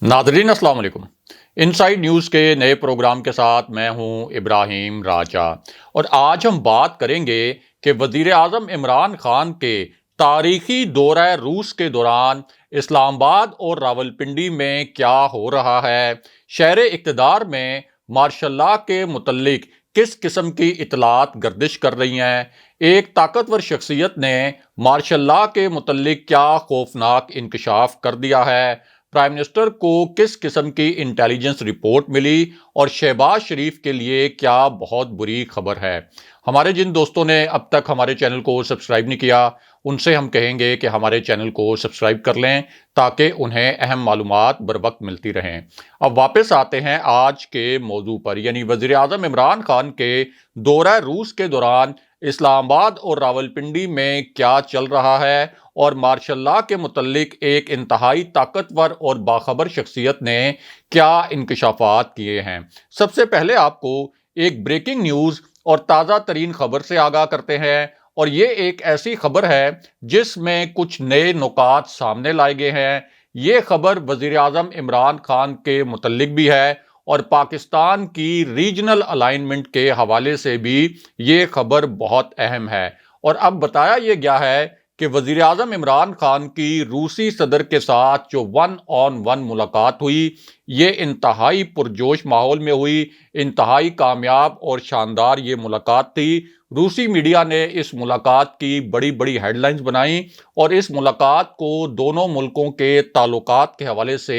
Nadreen अस्सलाम वालेकुम। Inside news के नए प्रोग्राम के साथ मैं हूं इब्राहिम राजा और आज हम बात करेंगे कि वज़ीर आज़म इमरान खान के तारीखी दौरा रूस के दौरान इस्लामाबाद और रावलपिंडी में क्या हो रहा है, शहर इक़्तिदार में मार्शल लॉ के मुतल्लिक किस किस्म की इतलात गर्दिश कर रही हैं, एक ताकतवर शख्सियत ने मार्शल लॉ के मुतल्लिक क्या खौफनाक इंकशाफ कर दिया है, प्राइम मिनिस्टर को किस किस्म की इंटेलिजेंस रिपोर्ट मिली और शहबाज शरीफ के लिए क्या बहुत बुरी खबर है। हमारे जिन दोस्तों ने अब तक हमारे चैनल को सब्सक्राइब नहीं किया उनसे हम कहेंगे कि हमारे चैनल को सब्सक्राइब कर लें ताकि उन्हें अहम मालूमात बर वक्त मिलती रहें। अब वापस आते हैं आज के मौजू पर, यानी वज़ीर आज़म इमरान खान के दौरा रूस के दौरान इस्लामाबाद और रावलपिंडी में क्या चल रहा है और मार्शल लॉ के मुतल्लिक एक इंतहाई ताकतवर और बाखबर शख्सियत ने क्या इंकशाफात किए हैं। सबसे पहले आपको एक ब्रेकिंग न्यूज़ और ताज़ा तरीन खबर से आगाह करते हैं, और ये एक ऐसी खबर है जिसमें कुछ नए नुकात सामने लाए गए हैं। ये खबर वज़ीर आज़म इमरान खान के मुतल्लिक भी है और पाकिस्तान की रीजनल अलाइनमेंट के हवाले से भी ये खबर बहुत अहम है। और अब बताया ये गया है कि वज़ीर आज़म इमरान खान की रूसी सदर के साथ जो 1-on-1 मुलाकात हुई, ये इंतहाई पुरजोश माहौल में हुई, इंतहाई कामयाब और शानदार ये मुलाकात थी। रूसी मीडिया ने इस मुलाकात की बड़ी बड़ी हेडलाइंस बनाई और इस मुलाकात को दोनों मुल्कों के ताल्लुकात के हवाले से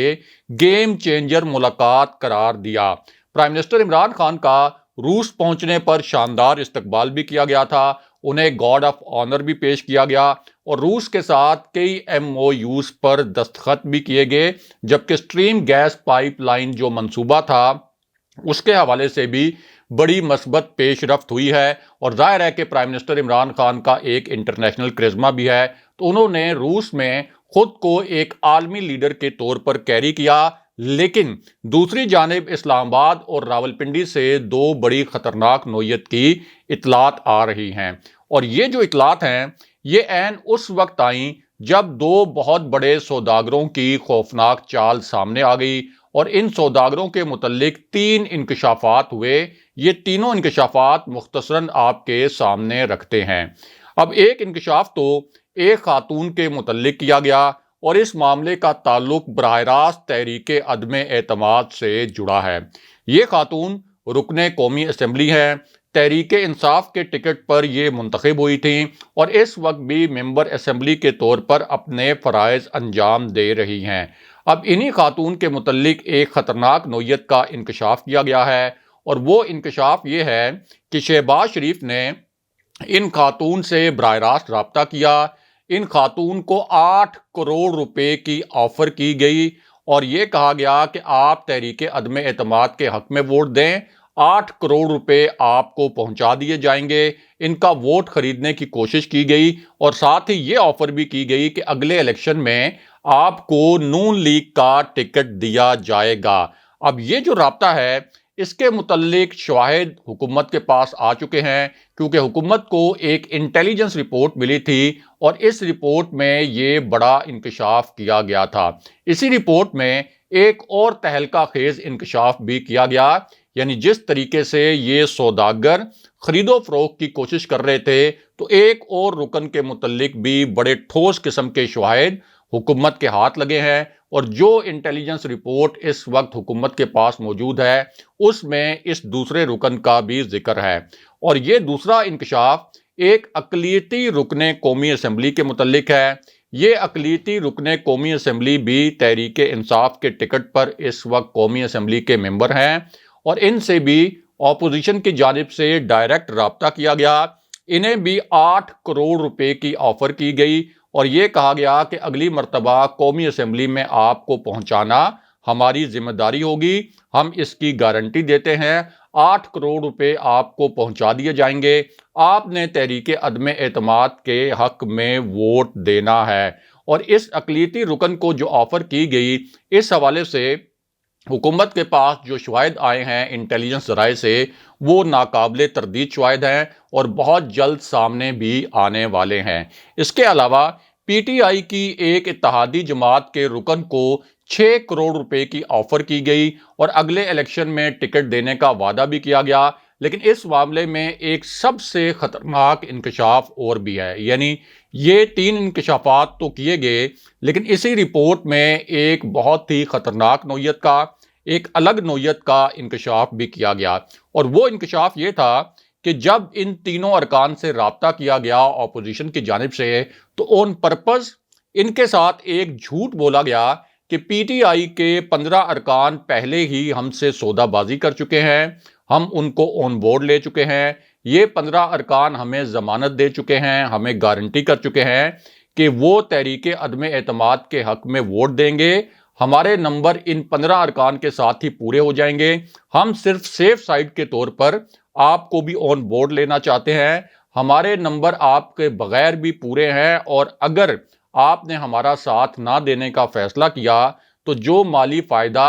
गेम चेंजर मुलाकात करार दिया। प्राइम मिनिस्टर इमरान खान का रूस पहुंचने पर शानदार इस्तकबाल भी किया गया था, उन्हें गार्ड ऑफ ऑनर भी पेश किया गया और रूस के साथ कई MOUs पर दस्तखत भी किए गए, जबकि स्ट्रीम गैस पाइपलाइन जो मंसूबा था उसके हवाले से भी बड़ी मस्बत पेशरफ्त हुई है। और जाहिर है कि प्राइम मिनिस्टर इमरान खान का एक इंटरनेशनल करिश्मा भी है, तो उन्होंने रूस में खुद को एक आलमी लीडर के तौर पर कैरी किया। लेकिन दूसरी जानिब इस्लामाबाद और रावलपिंडी से दो बड़ी खतरनाक नोयत की इतलात आ रही हैं, और ये जो इतलात हैं ये ऐन उस वक्त आई जब दो बहुत बड़े सौदागरों की खौफनाक चाल सामने आ गई और इन सौदागरों के मुतल्लिक 3 इंकशाफात हुए। ये तीनों इंकशाफात मुख्तसरन आपके सामने रखते हैं। अब एक इंकशाफ तो एक खातून के मुतल्लिक किया गया और इस मामले का ताल्लुक बराह रास्त तहरीके अदम एतमाद से जुड़ा है। ये खातून रुकने कौमी असम्बली है, तहरीके इंसाफ के टिकट पर ये मुंतखब हुई थी और इस वक्त भी मेंबर असम्बली के तौर पर अपने फ़राइज़ अंजाम दे रही हैं। अब इन्हीं खातून के मुतल्लिक एक ख़तरनाक नोयत का इंकशाफ किया गया है और वो इंकशाफ ये है कि शहबाज शरीफ ने इन खातून से बराह रास्त रब्ता किया। इन खातून को 8 करोड़ रुपए की ऑफ़र की गई और ये कहा गया कि आप तहरीके अदम एतमाद के हक़ में वोट दें, 8 करोड़ रुपए आपको पहुंचा दिए जाएंगे। इनका वोट खरीदने की कोशिश की गई और साथ ही ये ऑफर भी की गई कि अगले इलेक्शन में आपको नून लीग का टिकट दिया जाएगा। अब ये जो राब्ता है इसके मुतल्लिक शवाहिद हुकूमत के पास आ चुके हैं, क्योंकि हुकूमत को एक इंटेलिजेंस रिपोर्ट मिली थी और इस रिपोर्ट में ये बड़ा इंकशाफ किया गया था। इसी रिपोर्ट में एक और तहलका खेज इंकशाफ भी किया गया, यानी जिस तरीके से ये सौदागर खरीदो फरोख्त की कोशिश कर रहे थे, तो एक और रुकन के मुतल्लिक भी बड़े ठोस किस्म के शवाहिद हुकूमत के हाथ लगे हैं और जो इंटेलिजेंस रिपोर्ट इस वक्त हुकूमत के पास मौजूद है उसमें इस दूसरे रुकन का भी जिक्र है। और ये दूसरा इंकशाफ एक अक़लियती रुकने कौमी असम्बली के मुतल्लिक है। ये अक़लियती रुकने कौमी असम्बली भी तहरीके इंसाफ के टिकट पर इस वक्त कौमी असम्बली के मेंबर हैं और इनसे भी ऑपोजिशन की जानिब से डायरेक्ट रब्ता किया गया। इन्हें भी 8 करोड़ रुपए की ऑफ़र की गई और ये कहा गया कि अगली मर्तबा कौमी असम्बली में आपको पहुंचाना हमारी जिम्मेदारी होगी, हम इसकी गारंटी देते हैं। 8 करोड़ रुपए आपको पहुंचा दिए जाएंगे, आपने तहरीके अदम एतमाद के हक में वोट देना है। और इस अक़लियती रुकन को जो ऑफ़र की गई, इस हवाले से हुकूमत के पास जो शवाहिद आए हैं इंटेलिजेंस ज़राए से, वो नाकाबिले तरदीद शवाहिद हैं और बहुत जल्द सामने भी आने वाले हैं। इसके अलावा PTI की एक इत्तेहादी जमात के रुकन को 6 करोड़ रुपए की ऑफर की गई और अगले इलेक्शन में टिकट देने का वादा भी किया गया। लेकिन इस मामले में एक सबसे खतरनाक इंकशाफ और भी है, यानी ये 3 इंकशाफात तो किए गए, लेकिन इसी रिपोर्ट में एक बहुत ही खतरनाक नौयत का, एक अलग नौयत का इंकशाफ भी किया गया। और वो इंकशाफ ये था कि जब इन तीनों अरकान से राब्ता किया गया ऑपोजिशन की जानिब से, तो ऑन पर्पस इनके साथ एक झूठ बोला गया कि पीटीआई के 15 अरकान पहले ही हमसे सौदाबाजी कर चुके हैं, हम उनको ऑन बोर्ड ले चुके हैं, ये 15 अरकान हमें जमानत दे चुके हैं, हमें गारंटी कर चुके हैं कि वो तहरीक अदम एतमाद के हक में वोट देंगे, हमारे नंबर इन 15 अरकान के साथ ही पूरे हो जाएंगे, हम सिर्फ सेफ साइड के तौर पर आपको भी ऑन बोर्ड लेना चाहते हैं, हमारे नंबर आपके बगैर भी पूरे हैं, और अगर आपने हमारा साथ ना देने का फैसला किया तो जो माली फ़ायदा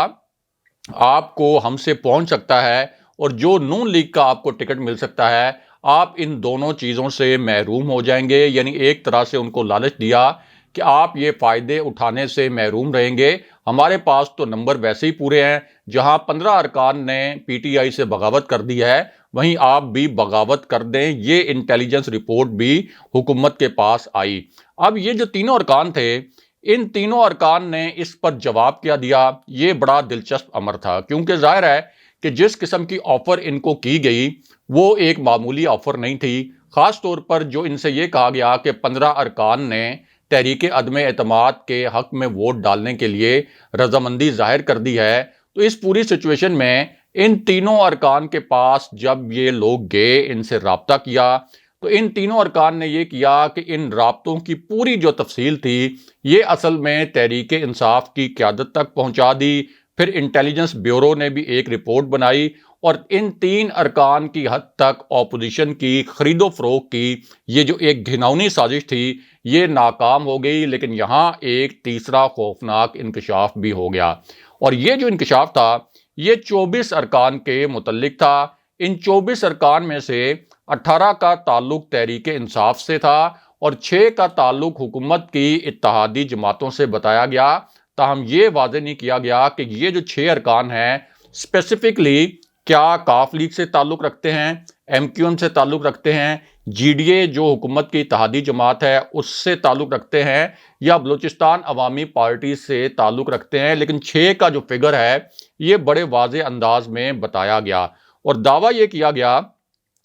आपको हमसे पहुंच सकता है और जो नून लीग का आपको टिकट मिल सकता है, आप इन दोनों चीज़ों से महरूम हो जाएंगे। यानी एक तरह से उनको लालच दिया कि आप ये फ़ायदे उठाने से महरूम रहेंगे, हमारे पास तो नंबर वैसे ही पूरे हैं, जहां 15 अरकान ने पीटीआई से बगावत कर दी है वहीं आप भी बगावत कर दें। ये इंटेलिजेंस रिपोर्ट भी हुकूमत के पास आई। अब ये जो तीनों अरकान थे, इन तीनों अरकान ने इस पर जवाब क्या दिया, ये बड़ा दिलचस्प अमर था, क्योंकि जाहिर है कि जिस किस्म की ऑफ़र इनको की गई वो एक मामूली ऑफ़र नहीं थी। ख़ास तौर पर जो इनसे ये कहा गया कि 15 अरकान ने तहरीक अदम एतमाद के हक में वोट डालने के लिए रजामंदी जाहिर कर दी है। तो इस पूरी सिचुएशन में इन तीनों अरकान के पास जब ये लोग गए, इनसे राब्ता किया, तो इन तीनों अरकान ने ये किया कि इन राब्तों की पूरी जो तफसील थी ये असल में तहरीक इंसाफ की क़यादत तक पहुंचा दी। फिर इंटेलिजेंस ब्यूरो ने भी एक रिपोर्ट बनाई और इन 3 अरकान की हद तक ऑपोजिशन की खरीदो फरोख्त की ये जो एक घिनौनी साजिश थी ये नाकाम हो गई। लेकिन यहाँ एक तीसरा खौफनाक इंकशाफ भी हो गया, और ये जो इंकशाफ था ये 24 अरकान के मुतल्लिक था। इन 24 अरकान में से 18 का ताल्लुक तहरीक इंसाफ से था और 6 का ताल्लुक हुकूमत की इत्तेहादी जमातों से बताया गया। ताहम ये वाज़ेह नहीं किया गया कि ये जो 6 अरकान हैं स्पेसिफिकली क्या काफ लीग से ताल्लुक़ रखते हैं, MQM से ताल्लुक़ रखते हैं, GDA जो हुकूमत की इत्तेहादी जमात है उससे ताल्लुक़ रखते हैं, या बलूचिस्तान अवामी पार्टी से ताल्लुक़ रखते हैं। लेकिन 6 का जो फिगर है ये बड़े वाज़ेह अंदाज में बताया गया और दावा ये किया गया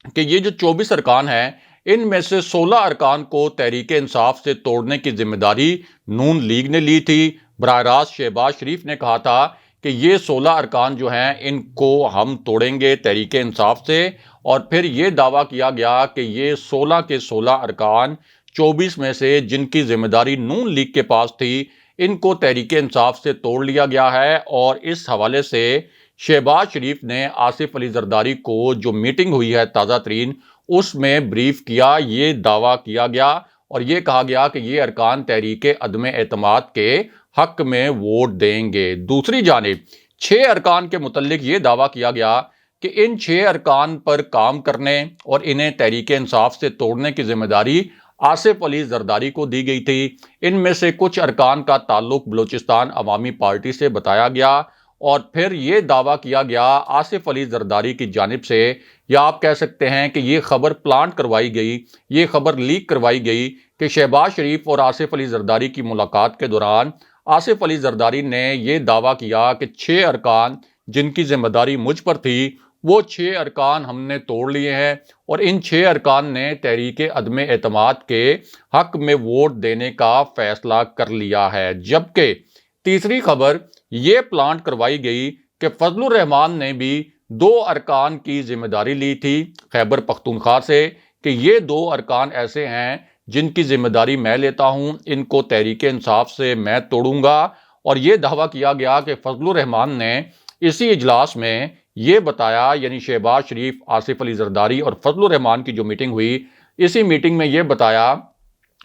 कि ये जो 24 अरकान हैं इनमें से 16 अरकान को तहरीक इंसाफ से तोड़ने की जिम्मेदारी नून लीग ने ली थी। बराह रास्त शहबाज शरीफ ने कहा था कि ये 16 अरकान जो हैं इनको हम तोड़ेंगे तहरीक इंसाफ से, और फिर ये दावा किया गया कि ये 16 के 16 अरकान 24 में से जिनकी जिम्मेदारी नून लीग के पास थी इनको तहरीक इंसाफ से तोड़ लिया गया है। और इस हवाले से शहबाज शरीफ ने आसिफ अली जरदारी को जो मीटिंग हुई है ताज़ा तरीन उसमें ब्रीफ किया, ये दावा किया गया और ये कहा गया कि ये अरकान तहरीक अदम एतमाद के हक में वोट देंगे। दूसरी जानिब 6 अरकान के मुतल्लिक ये दावा किया गया कि इन 6 अरकान पर काम करने और इन्हें तहरीक इंसाफ से तोड़ने की जिम्मेदारी आसिफ अली जरदारी को दी गई थी। इनमें से कुछ अरकान का ताल्लुक बलूचिस्तान अवामी पार्टी से बताया गया और फिर ये दावा किया गया आसिफ अली जरदारी की जानिब से, या आप कह सकते हैं कि ये खबर प्लांट करवाई गई, ये खबर लीक करवाई गई कि शहबाज शरीफ और आसिफ अली जरदारी की मुलाकात के दौरान आसिफ अली जरदारी ने ये दावा किया कि 6 अरकान जिनकी जिम्मेदारी मुझ पर थी वो 6 अरकान हमने तोड़ लिए हैं और इन 6 अरकान ने तहरीक अदम एतमाद के हक में वोट देने का फैसला कर लिया है। जबकि तीसरी खबर ये प्लांट करवाई गई कि फजलुर रहमान ने भी 2 अरकान की जिम्मेदारी ली थी खैबर पख्तूनख्वा से कि ये 2 अरकान ऐसे हैं जिनकी जिम्मेदारी मैं लेता हूं, इनको तहरीक इंसाफ से मैं तोड़ूंगा। और ये दावा किया गया कि फजलुर रहमान ने इसी इजलास में ये बताया, यानी शहबाज शरीफ, आसिफ अली जरदारी और फजलुर रहमान की जो मीटिंग हुई इसी मीटिंग में ये बताया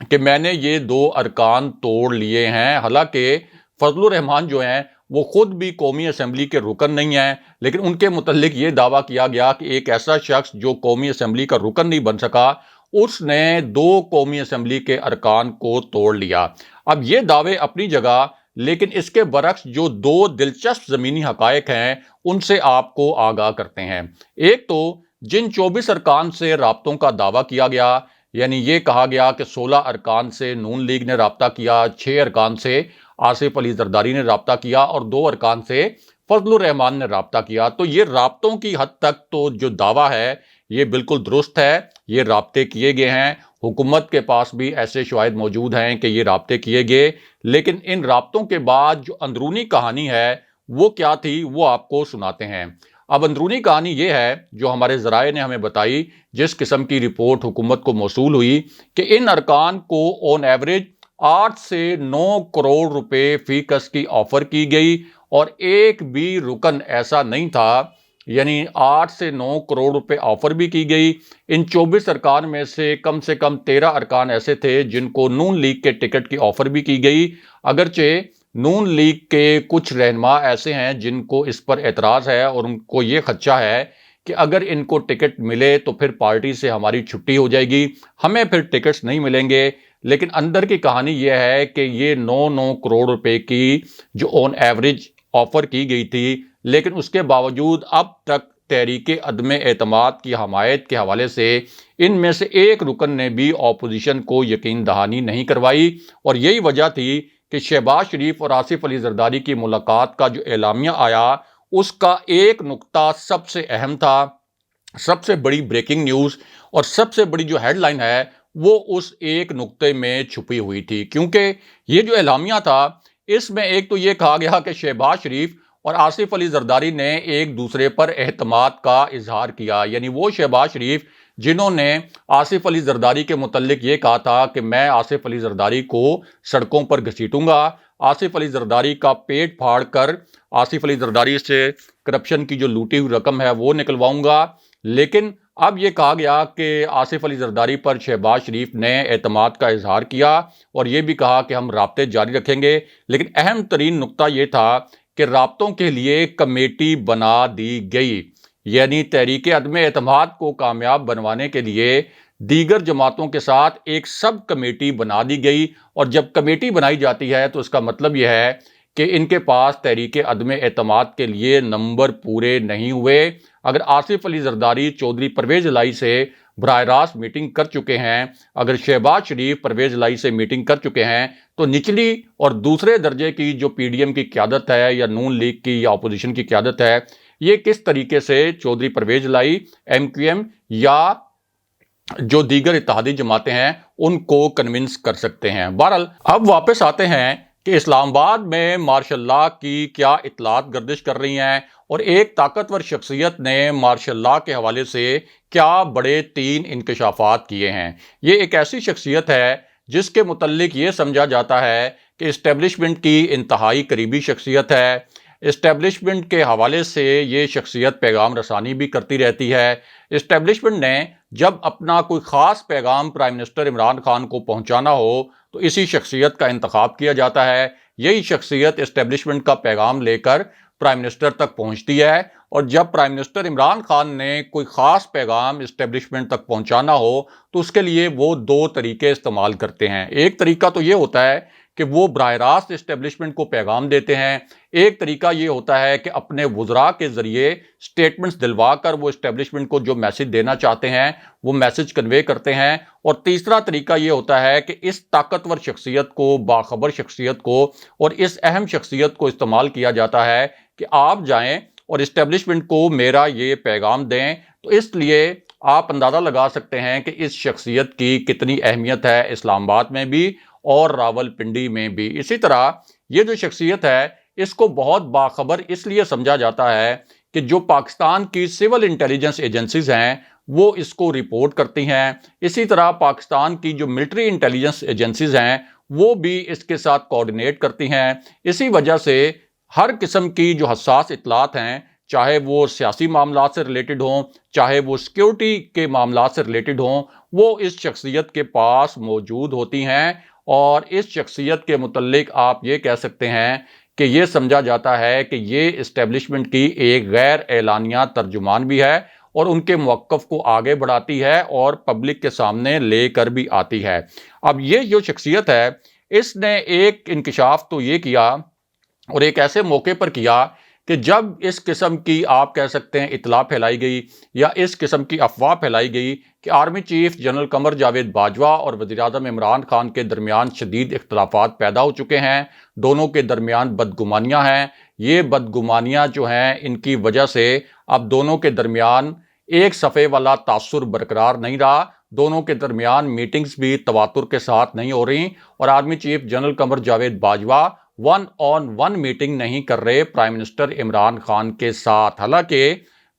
कि मैंने ये 2 अरकान तोड़ लिए हैं। हालांकि फजलुर रहमान जो हैं वो खुद भी कौमी असम्बली के रुकन नहीं हैं, लेकिन उनके मुतल्लिक ये दावा किया गया कि एक ऐसा शख्स जो कौमी असम्बली का रुकन नहीं बन सका उसने 2 कौमी असम्बली के अरकान को तोड़ लिया। अब ये दावे अपनी जगह, لیکن اس کے برعکس جو دو دلچسپ زمینی حقائق ہیں ان سے آپ کو آگاہ کرتے ہیں۔ ایک تو جن 24 ارکان سے رابطوں کا دعویٰ کیا گیا، یعنی یہ کہا گیا کہ 16 ارکان سے نون لیگ نے رابطہ کیا، 6 ارکان سے آصف علی زرداری نے رابطہ کیا اور 2 ارکان سے فضل الرحمان نے رابطہ کیا، تو یہ رابطوں کی حد تک تو جو دعویٰ ہے یہ بالکل درست ہے، یہ رابطے کیے گئے ہیں، حکومت کے پاس بھی ایسے شواہد موجود ہیں کہ یہ رابطے کیے گئے، لیکن ان رابطوں کے بعد جو اندرونی کہانی ہے وہ کیا تھی وہ آپ کو سناتے ہیں۔ اب اندرونی کہانی یہ ہے جو ہمارے ذرائع نے ہمیں بتائی، جس قسم کی رپورٹ حکومت کو موصول ہوئی کہ ان ارکان کو آن ایوریج 8 سے 9 کروڑ روپے فی کس کی آفر کی گئی، اور ایک بھی رکن ایسا نہیں تھا، یعنی 8 سے 9 کروڑ روپے آفر بھی کی گئی۔ ان 24 ارکان میں سے کم 13 ارکان ایسے تھے جن کو نون لیگ کے ٹکٹ کی آفر بھی کی گئی، اگرچہ نون لیگ کے کچھ رہنما ایسے ہیں جن کو اس پر اعتراض ہے اور ان کو یہ خدشہ ہے کہ اگر ان کو ٹکٹ ملے تو پھر پارٹی سے ہماری چھٹی ہو جائے گی، ہمیں پھر ٹکٹس نہیں ملیں گے۔ لیکن اندر کی کہانی یہ ہے کہ یہ 9 کروڑ روپے کی جو آن ایوریج آفر کی گئی تھی، لیکن اس کے باوجود اب تک تحریک عدم اعتماد کی حمایت کے حوالے سے ان میں سے ایک رکن نے بھی اپوزیشن کو یقین دہانی نہیں کروائی، اور یہی وجہ تھی کہ شہباز شریف اور آصف علی زرداری کی ملاقات کا جو اعلامیہ آیا اس کا ایک نقطہ سب سے اہم تھا، سب سے بڑی بریکنگ نیوز اور سب سے بڑی جو ہیڈ لائن ہے وہ اس ایک نقطے میں چھپی ہوئی تھی، کیونکہ یہ جو اعلامیہ تھا اس میں ایک تو یہ کہا گیا کہ شہباز شریف اور آصف علی زرداری نے ایک دوسرے پر اعتماد کا اظہار کیا، یعنی وہ شہباز شریف جنہوں نے آصف علی زرداری کے متعلق یہ کہا تھا کہ میں آصف علی زرداری کو سڑکوں پر گھسیٹوں گا، آصف علی زرداری کا پیٹ پھاڑ کر آصف علی زرداری سے کرپشن کی جو لوٹی ہوئی رقم ہے وہ نکلواؤں گا، لیکن اب یہ کہا گیا کہ آصف علی زرداری پر شہباز شریف نے اعتماد کا اظہار کیا اور یہ بھی کہا کہ ہم رابطے جاری رکھیں گے، لیکن اہم ترین نقطہ یہ تھا کہ رابطوں کے لیے کمیٹی بنا دی گئی، یعنی تحریک عدم اعتماد کو کامیاب بنوانے کے لیے دیگر جماعتوں کے ساتھ ایک سب کمیٹی بنا دی گئی، اور جب کمیٹی بنائی جاتی ہے تو اس کا مطلب یہ ہے کہ ان کے پاس تحریک عدم اعتماد کے لیے نمبر پورے نہیں ہوئے۔ اگر آصف علی زرداری چودھری پرویز الہی سے براہ راست میٹنگ کر چکے ہیں، اگر شہباز شریف پرویز الہی سے میٹنگ کر چکے ہیں، تو نچلی اور دوسرے درجے کی جو پی ڈی ایم کی قیادت ہے یا نون لیگ کی یا اپوزیشن کی قیادت ہے، یہ کس طریقے سے چودھری پرویز الہی، ایم کیو ایم یا جو دیگر اتحادی جماعتیں ہیں ان کو کنونس کر سکتے ہیں۔ بہرحال اب واپس آتے ہیں کہ اسلام آباد میں مارشل لاء کی کیا اطلاعات گردش کر رہی ہیں، اور ایک طاقتور شخصیت نے مارشل لاء کے حوالے سے کیا بڑے 3 انکشافات کیے ہیں۔ یہ ایک ایسی شخصیت ہے جس کے متعلق یہ سمجھا جاتا ہے کہ اسٹیبلشمنٹ کی انتہائی قریبی شخصیت ہے، اسٹیبلشمنٹ کے حوالے سے یہ شخصیت پیغام رسانی بھی کرتی رہتی ہے۔ اسٹیبلشمنٹ نے جب اپنا کوئی خاص پیغام پرائم منسٹر عمران خان کو پہنچانا ہو تو اسی شخصیت کا انتخاب کیا جاتا ہے، یہی شخصیت اسٹیبلشمنٹ کا پیغام لے کر پرائم منسٹر تک پہنچتی ہے، اور جب پرائم منسٹر عمران خان نے کوئی خاص پیغام اسٹیبلشمنٹ تک پہنچانا ہو تو اس کے لیے وہ 2 طریقے استعمال کرتے ہیں۔ ایک طریقہ تو یہ ہوتا ہے کہ وہ براہ راست اسٹیبلشمنٹ کو پیغام دیتے ہیں، ایک طریقہ یہ ہوتا ہے کہ اپنے وزراء کے ذریعے سٹیٹمنٹس دلوا کر وہ اسٹیبلشمنٹ کو جو میسج دینا چاہتے ہیں وہ میسج کنوے کرتے ہیں، اور تیسرا طریقہ یہ ہوتا ہے کہ اس طاقتور شخصیت کو، باخبر شخصیت کو اور اس اہم شخصیت کو استعمال کیا جاتا ہے کہ آپ جائیں اور اسٹیبلشمنٹ کو میرا یہ پیغام دیں۔ تو اس لیے آپ اندازہ لگا سکتے ہیں کہ اس شخصیت کی کتنی اہمیت ہے اسلام آباد میں بھی اور راول پنڈی میں بھی۔ اسی طرح یہ جو شخصیت ہے اس کو بہت باخبر اس لیے سمجھا جاتا ہے کہ جو پاکستان کی سول انٹیلیجنس ایجنسیز ہیں وہ اس کو رپورٹ کرتی ہیں، اسی طرح پاکستان کی جو ملٹری انٹیلیجنس ایجنسیز ہیں وہ بھی اس کے ساتھ کوارڈینیٹ کرتی ہیں۔ اسی وجہ سے ہر قسم کی جو حساس اطلاعات ہیں، چاہے وہ سیاسی معاملات سے ریلیٹڈ ہوں، چاہے وہ سیکیورٹی کے معاملات سے ریلیٹڈ ہوں، وہ اس شخصیت کے پاس موجود ہوتی ہیں، اور اس شخصیت کے متعلق آپ یہ کہہ سکتے ہیں کہ یہ سمجھا جاتا ہے کہ یہ اسٹیبلشمنٹ کی ایک غیر اعلانیہ ترجمان بھی ہے اور ان کے موقف کو آگے بڑھاتی ہے اور پبلک کے سامنے لے کر بھی آتی ہے۔ اب یہ جو شخصیت ہے اس نے ایک انکشاف تو یہ کیا اور ایک ایسے موقع پر کیا کہ جب اس قسم کی آپ کہہ سکتے ہیں اطلاع پھیلائی گئی یا اس قسم کی افواہ پھیلائی گئی کہ army chief general Qamar Javed Bajwa اور وزیر اعظم عمران خان کے درمیان شدید اختلافات پیدا ہو چکے ہیں، دونوں کے درمیان بدگمانیاں ہیں، یہ بدگمانیاں جو ہیں ان کی وجہ سے اب دونوں کے درمیان ایک صفحے والا تاثر برقرار نہیں رہا، دونوں کے درمیان میٹنگز بھی تواتر کے ساتھ نہیں ہو رہی اور army chief general Qamar Javed Bajwa 1-on-1 meeting نہیں کر رہے پرائم منسٹر عمران خان کے ساتھ۔ حالانکہ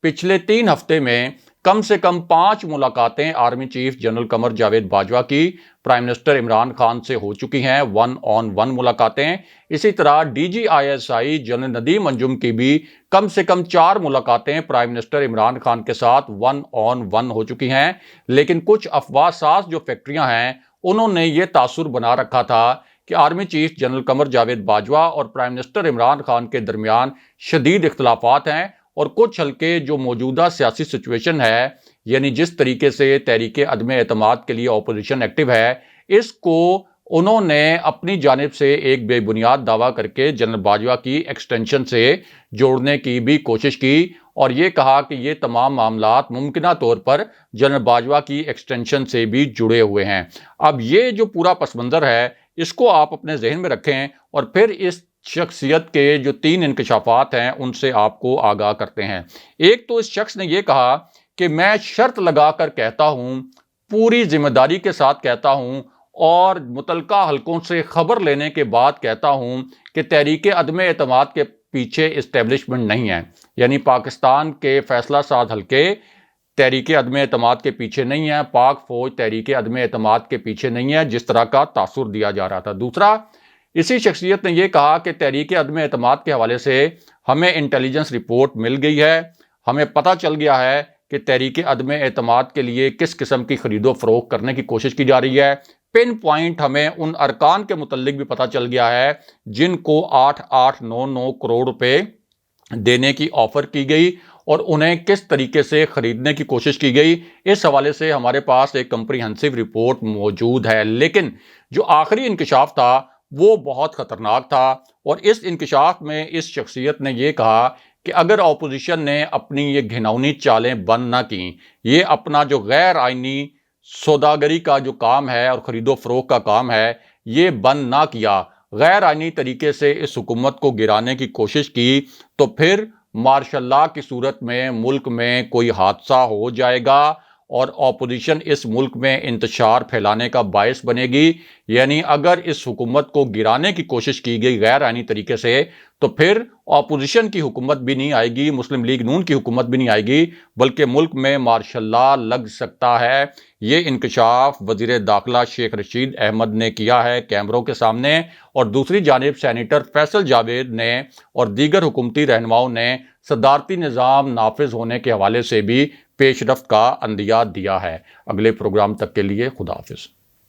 پچھلے 3 ہفتے میں کم سے کم 5 ملاقاتیں army chief general Qamar Javed Bajwa کی پرائم منسٹر عمران خان سے ہو چکی ہیں، 1-on-1 ملاقاتیں۔ اسی طرح D G ISI General Nadeem Anjum کی بھی کم سے کم 4 ملاقاتیں پرائم منسٹر عمران خان کے ساتھ 1-on-1 ہو چکی ہیں، لیکن کچھ افواہ ساز جو فیکٹریاں ہیں انہوں نے یہ تاثر بنا رکھا تھا کہ army chief general Qamar Javed Bajwa اور پرائم منسٹر عمران خان کے درمیان شدید اختلافات ہیں اور کچھ حلقے جو موجودہ سیاسی سچویشن ہے، یعنی جس طریقے سے تحریک عدم اعتماد کے لیے اپوزیشن ایکٹیو ہے، اس کو انہوں نے اپنی جانب سے ایک بے بنیاد دعویٰ کر کے جنرل باجوہ کی ایکسٹینشن سے جوڑنے کی بھی کوشش کی اور یہ کہا کہ یہ تمام معاملات ممکنہ طور پر جنرل باجوہ کی ایکسٹینشن سے بھی جڑے ہوئے ہیں۔ اب یہ جو پورا پس منظر ہے اس کو آپ اپنے ذہن میں رکھیں اور پھر اس شخصیت کے جو 3 انکشافات ہیں ان سے آپ کو آگاہ کرتے ہیں۔ ایک تو اس شخص نے یہ کہا کہ میں شرط لگا کر کہتا ہوں، پوری ذمہ داری کے ساتھ کہتا ہوں اور متعلقہ حلقوں سے خبر لینے کے بعد کہتا ہوں کہ تحریک عدم اعتماد کے پیچھے اسٹیبلشمنٹ نہیں ہے، یعنی پاکستان کے فیصلہ ساز حلقے تحریک عدم اعتماد کے پیچھے نہیں ہے، پاک فوج تحریک عدم اعتماد کے پیچھے نہیں ہے جس طرح کا تاثر دیا جا رہا تھا۔ دوسرا، اسی شخصیت نے یہ کہا کہ تحریک عدم اعتماد کے حوالے سے ہمیں انٹیلیجنس رپورٹ مل گئی ہے، ہمیں پتہ چل گیا ہے کہ تحریک عدم اعتماد کے لیے کس قسم کی خرید و فروخت کرنے کی کوشش کی جا رہی ہے۔ پن پوائنٹ ہمیں ان ارکان کے متعلق بھی پتہ چل گیا ہے جن کو 8.899 کروڑ روپے دینے کی آفر کی گئی اور انہیں کس طریقے سے خریدنے کی کوشش کی گئی۔ اس حوالے سے ہمارے پاس ایک کمپریہنسو رپورٹ موجود ہے، لیکن جو آخری انکشاف تھا وہ بہت خطرناک تھا اور اس انکشاف میں اس شخصیت نے یہ کہا کہ اگر اپوزیشن نے اپنی یہ گھناؤنی چالیں بند نہ کیں، یہ اپنا جو غیر آئینی سوداگری کا جو کام ہے اور خرید و فروخت کا کام ہے یہ بند نہ کیا، غیر آئینی طریقے سے اس حکومت کو گرانے کی کوشش کی، تو پھر مارشل لاء کی صورت میں ملک میں کوئی حادثہ ہو جائے گا اور اپوزیشن اس ملک میں انتشار پھیلانے کا باعث بنے گی۔ یعنی اگر اس حکومت کو گرانے کی کوشش کی گئی غیر آئینی طریقے سے تو پھر اپوزیشن کی حکومت بھی نہیں آئے گی، مسلم لیگ نون کی حکومت بھی نہیں آئے گی، بلکہ ملک میں مارشل لاء لگ سکتا ہے۔ یہ انکشاف وزیر داخلہ شیخ رشید احمد نے کیا ہے کیمروں کے سامنے، اور دوسری جانب سینیٹر فیصل جاوید نے اور دیگر حکومتی رہنماؤں نے صدارتی نظام نافذ ہونے کے حوالے سے بھی پیش رفت کا عندیہ دیا ہے۔ اگلے پروگرام تک کے لیے خدا حافظ۔